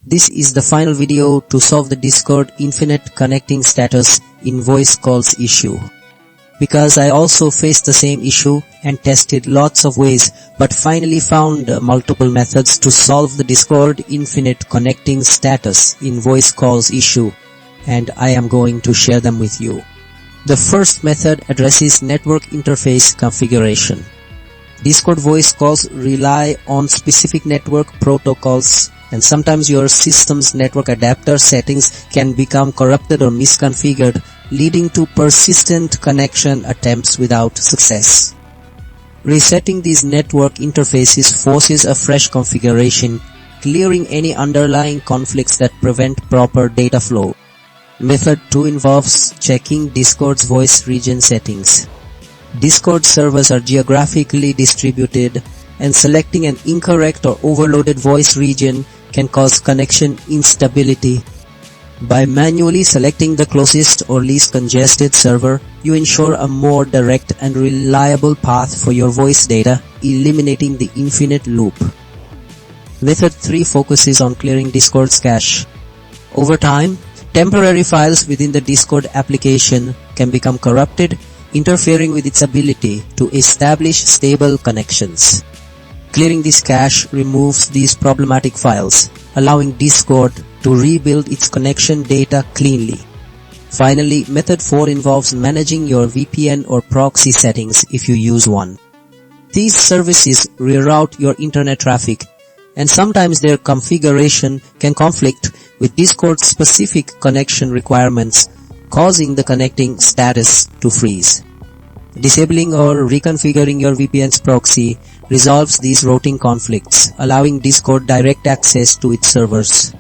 This is the final video to solve the Discord infinite connecting status in voice calls issue. Because I also faced the same issue and tested lots of ways but finally found multiple methods to solve the Discord infinite connecting status in voice calls issue, and I am going to share them with you. The first method addresses network interface configuration. Discord voice calls rely on specific network protocols, and sometimes your system's network adapter settings can become corrupted or misconfigured, leading to persistent connection attempts without success. Resetting these network interfaces forces a fresh configuration, clearing any underlying conflicts that prevent proper data flow. Method 2 involves checking Discord's voice region settings. Discord servers are geographically distributed, and selecting an incorrect or overloaded voice region can cause connection instability. By manually selecting the closest or least congested server, you ensure a more direct and reliable path for your voice data, eliminating the infinite loop. Method 3 focuses on clearing Discord's cache. Over time, temporary files within the Discord application can become corrupted, interfering with its ability to establish stable connections. Clearing this cache removes these problematic files, allowing Discord to rebuild its connection data cleanly. Finally, method 4 involves managing your VPN or proxy settings if you use one. These services reroute your internet traffic, and sometimes their configuration can conflict with Discord's specific connection requirements, causing the connecting status to freeze. Disabling or reconfiguring your VPN's proxy resolves these routing conflicts, allowing Discord direct access to its servers.